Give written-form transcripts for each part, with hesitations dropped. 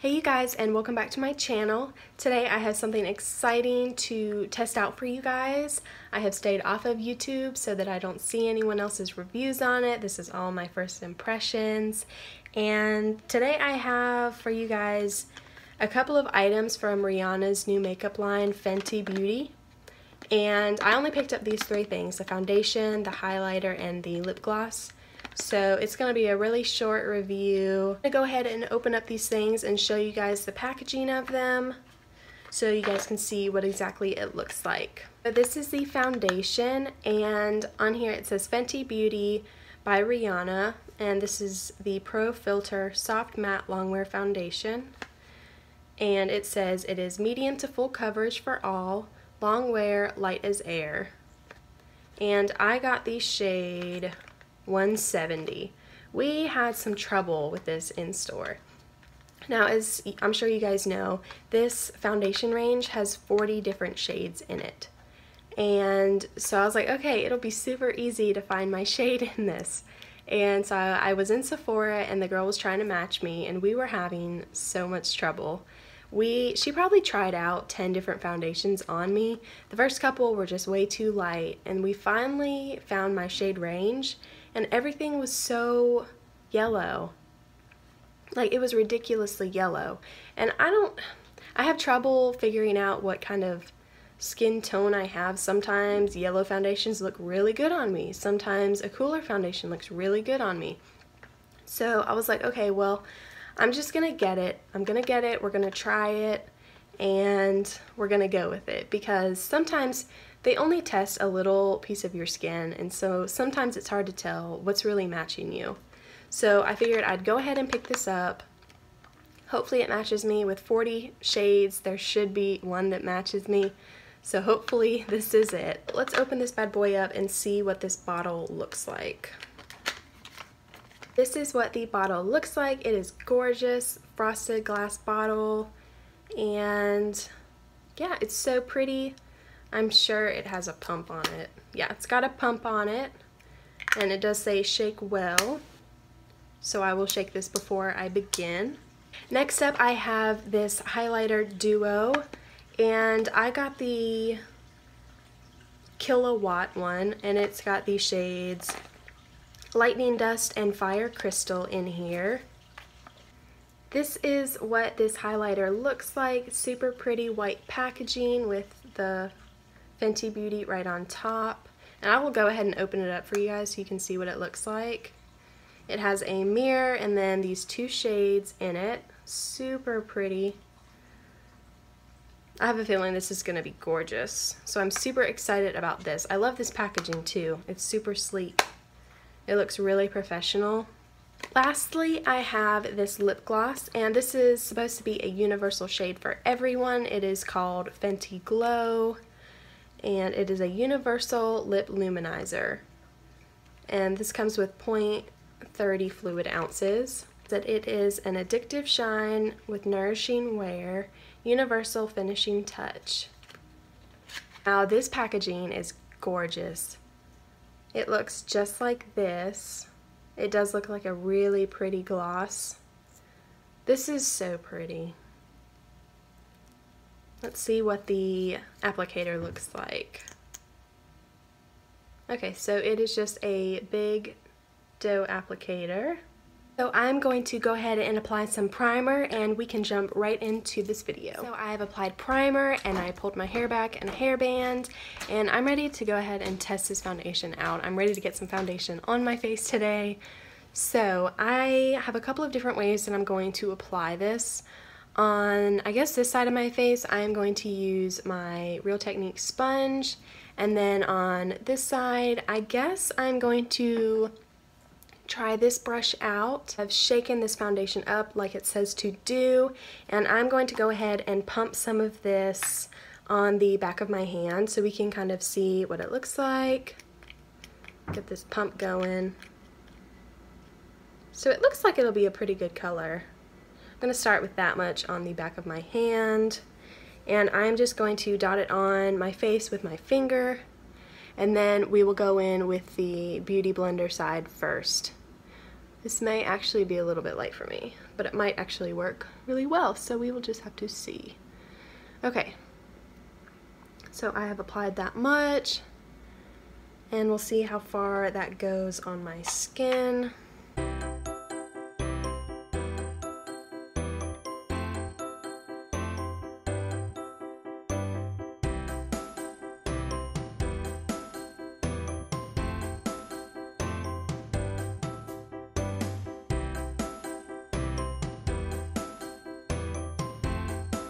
Hey you guys, and welcome back to my channel. Today I have something exciting to test out for you guys. I have stayed off of YouTube so that I don't see anyone else's reviews on it. This is all my first impressions. And today I have for you guys a couple of items from Rihanna's new makeup line, Fenty Beauty. And I only picked up these three things: the foundation, the highlighter, and the lip gloss. So it's going to be a really short review. I'm going to go ahead and open up these things and show you guys the packaging of them so you guys can see what exactly it looks like. So this is the foundation, and on here it says Fenty Beauty by Rihanna, and this is the Pro Filt'r Soft Matte Longwear Foundation. And it says it is medium to full coverage for all, long wear, light as air. And I got the shade 170. We had some trouble with this in store. Now, as I'm sure you guys know, this foundation range has 40 different shades in it. And so I was like, okay, it'll be super easy to find my shade in this. And so I was in Sephora and the girl was trying to match me, and we were having so much trouble. She probably tried out 10 different foundations on me. The first couple were just way too light, and we finally found my shade range, and everything was so yellow. Like, it was ridiculously yellow. And I have trouble figuring out what kind of skin tone I have. Sometimes yellow foundations look really good on me. Sometimes a cooler foundation looks really good on me. So I was like, okay, well, I'm just gonna get it. I'm gonna get it, we're gonna try it, and we're gonna go with it, because sometimes they only test a little piece of your skin, and so sometimes it's hard to tell what's really matching you. So I figured I'd go ahead and pick this up. Hopefully it matches me. With 40 shades, there should be one that matches me. So hopefully this is it. Let's open this bad boy up and see what this bottle looks like. This is what the bottle looks like. It is gorgeous, frosted glass bottle, and yeah, it's so pretty. I'm sure it has a pump on it. Yeah, it's got a pump on it, and it does say shake well, so I will shake this before I begin. Next up, I have this highlighter duo, and I got the Killawatt one, and it's got these shades Lightning Dust and Fire Crystal in here. This is what this highlighter looks like. Super pretty white packaging with the Fenty Beauty right on top. And I will go ahead and open it up for you guys so you can see what it looks like. It has a mirror and then these two shades in it. Super pretty. I have a feeling this is going to be gorgeous. So I'm super excited about this. I love this packaging too. It's super sleek. It looks really professional. Lastly, I have this lip gloss, and this is supposed to be a universal shade for everyone. It is called Fenty Glow, and it is a universal lip luminizer. And this comes with 0.30 fluid ounces. That it is an addictive shine with nourishing wear, universal finishing touch. Now, this packaging is gorgeous. It looks just like this. It does look like a really pretty gloss. This is so pretty. Let's see what the applicator looks like. Okay, so it is just a big doe applicator. So I'm going to go ahead and apply some primer, and we can jump right into this video. So I have applied primer, and I pulled my hair back in a hairband, and I'm ready to go ahead and test this foundation out. I'm ready to get some foundation on my face today. So I have a couple of different ways that I'm going to apply this. On, I guess, this side of my face, I am going to use my Real Technique sponge, and then on this side, I guess I'm going to try this brush out. I've shaken this foundation up like it says to do, and I'm going to go ahead and pump some of this on the back of my hand so we can kind of see what it looks like. Get this pump going. So it looks like it'll be a pretty good color. I'm going to start with that much on the back of my hand, and I'm just going to dot it on my face with my finger, and then we will go in with the Beauty Blender side first. This may actually be a little bit light for me, but it might actually work really well, so we will just have to see. Okay, so I have applied that much, and we'll see how far that goes on my skin.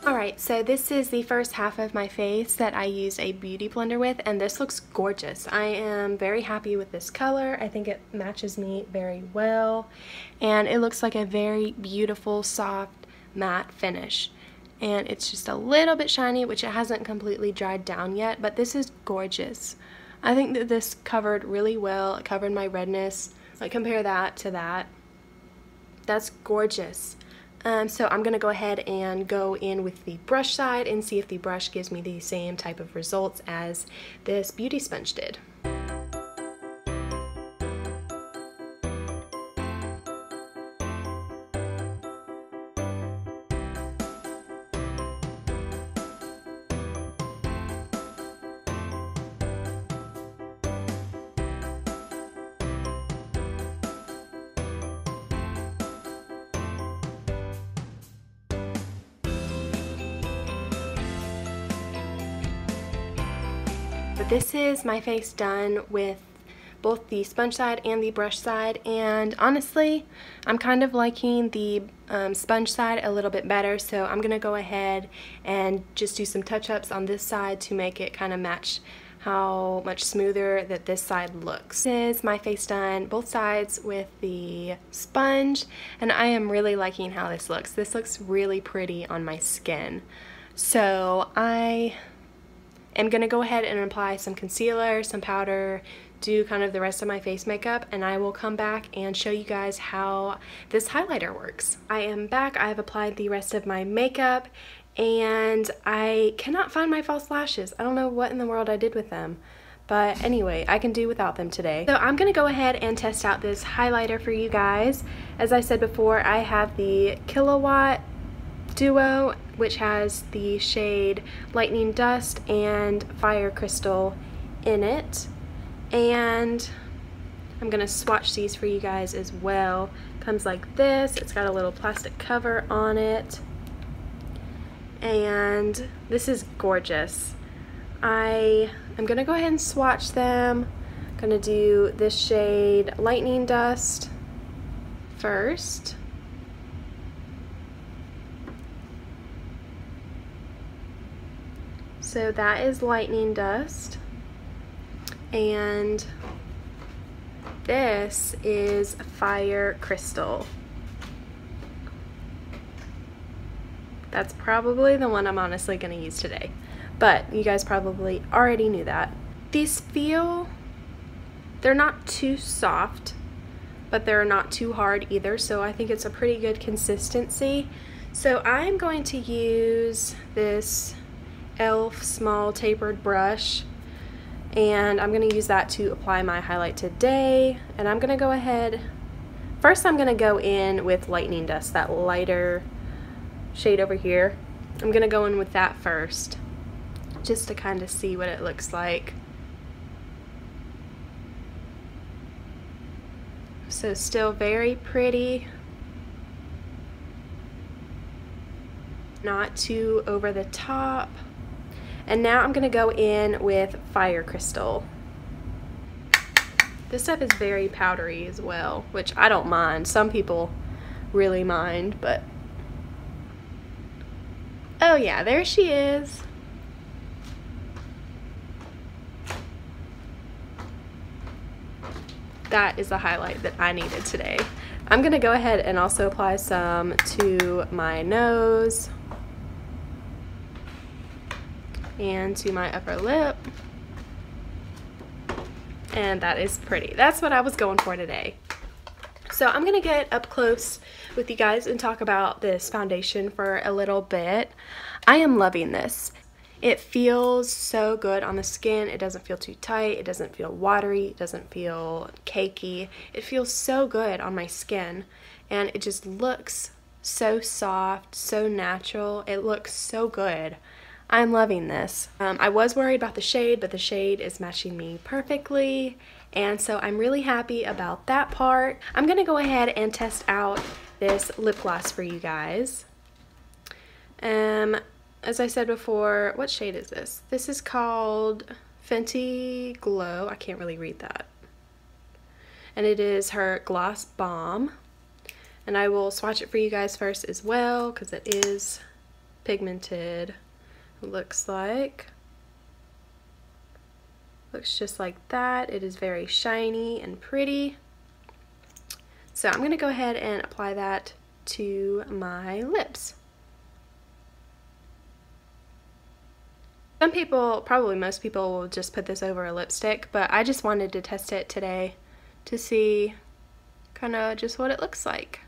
Alright, so this is the first half of my face that I used a beauty blender with, and this looks gorgeous. I am very happy with this color. I think it matches me very well, and it looks like a very beautiful, soft, matte finish. And it's just a little bit shiny, which it hasn't completely dried down yet, but this is gorgeous. I think that this covered really well. It covered my redness. Like, compare that to that. That's gorgeous. So I'm going to go ahead and go in with the brush side and see if the brush gives me the same type of results as this beauty sponge did. But this is my face done with both the sponge side and the brush side, and honestly I'm kind of liking the sponge side a little bit better, so I'm gonna go ahead and just do some touch-ups on this side to make it kind of match how much smoother that this side looks. This is my face done both sides with the sponge, and I am really liking how this looks. This looks really pretty on my skin. So I am going to go ahead and apply some concealer, some powder, do kind of the rest of my face makeup, and I will come back and show you guys how this highlighter works. I am back. I have applied the rest of my makeup, and I cannot find my false lashes. I don't know what in the world I did with them, but anyway, I can do without them today. So I'm going to go ahead and test out this highlighter for you guys. As I said before, I have the Killawatt Duo, which has the shade Lightning Dust and Fire Crystal in it, and I'm gonna swatch these for you guys as well. Comes like this. It's got a little plastic cover on it, and this is gorgeous. I am gonna go ahead and swatch them. I'm gonna do this shade Lightning Dust first. So that is Lightning Dust, and this is Fire Crystal. That's probably the one I'm honestly going to use today, but you guys probably already knew that. These feel, they're not too soft, but they're not too hard either, so I think it's a pretty good consistency. So I'm going to use this e.l.f. small tapered brush, and I'm going to use that to apply my highlight today. And I'm going to go ahead, first I'm going to go in with Lightning Dust, that lighter shade over here. I'm going to go in with that first, just to kind of see what it looks like. So still very pretty, not too over the top. And now I'm going to go in with Fire Crystal. This stuff is very powdery as well, which I don't mind. Some people really mind, but oh yeah, there she is. That is the highlight that I needed today. I'm going to go ahead and also apply some to my nose and to my upper lip, and that is pretty. That's what I was going for today. So I'm gonna get up close with you guys and talk about this foundation for a little bit. I am loving this. It feels so good on the skin. It doesn't feel too tight. It doesn't feel watery. It doesn't feel cakey. It feels so good on my skin, and it just looks so soft, so natural. It looks so good. I'm loving this. I was worried about the shade, but the shade is matching me perfectly, and so I'm really happy about that part. I'm gonna go ahead and test out this lip gloss for you guys. As I said before, what shade is this? This is called Fenty Glow. I can't really read that. And it is her Gloss Bomb. And I will swatch it for you guys first as well, because it is pigmented. It looks just like that. It is very shiny and pretty. So I'm going to go ahead and apply that to my lips. Some people, probably most people, will just put this over a lipstick, but I just wanted to test it today to see kind of just what it looks like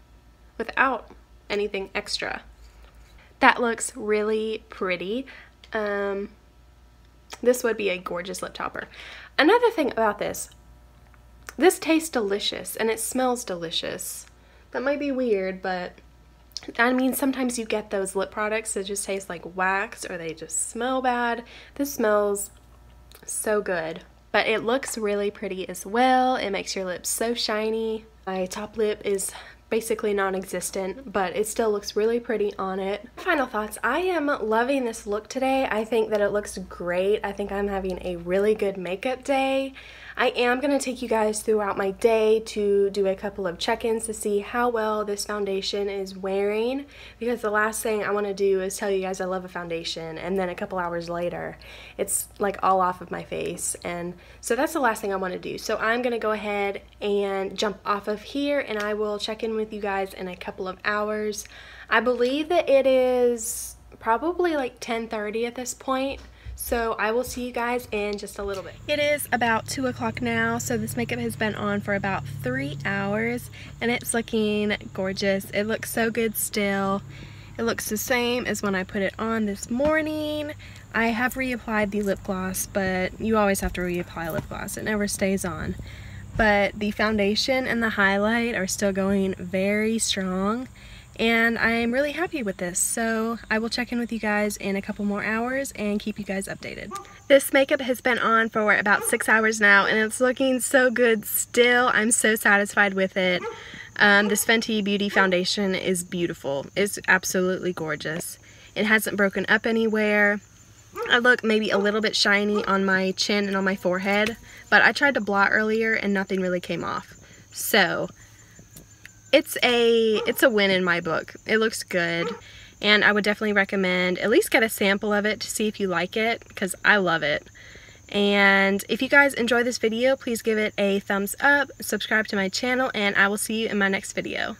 without anything extra. That looks really pretty. This would be a gorgeous lip topper. Another thing about this tastes delicious and it smells delicious. That might be weird, but I mean, sometimes you get those lip products that just taste like wax or they just smell bad. This smells so good, but it looks really pretty as well. It makes your lips so shiny. My top lip is basically non-existent, but it still looks really pretty on it. Final thoughts. I am loving this look today. I think that it looks great. I think I'm having a really good makeup day. I am going to take you guys throughout my day to do a couple of check-ins to see how well this foundation is wearing, because the last thing I want to do is tell you guys I love a foundation and then a couple hours later it's like all off of my face, and so that's the last thing I want to do. So I'm going to go ahead and jump off of here and I will check in with you guys in a couple of hours. I believe that it is probably like 10:30 at this point. So I will see you guys in just a little bit. It is about 2 o'clock now, so this makeup has been on for about 3 hours and it's looking gorgeous. It looks so good still. It looks the same as when I put it on this morning. I have reapplied the lip gloss, but you always have to reapply lip gloss. It never stays on. But the foundation and the highlight are still going very strong. And I'm really happy with this, so I will check in with you guys in a couple more hours and keep you guys updated. This makeup has been on for about 6 hours now and it's looking so good still. I'm so satisfied with it. This Fenty Beauty foundation is beautiful. It's absolutely gorgeous. It hasn't broken up anywhere. I look maybe a little bit shiny on my chin and on my forehead, but I tried to blot earlier and nothing really came off. So it's a win in my book. It looks good, and I would definitely recommend at least get a sample of it to see if you like it, because I love it. And if you guys enjoy this video, please give it a thumbs up, subscribe to my channel, and I will see you in my next video.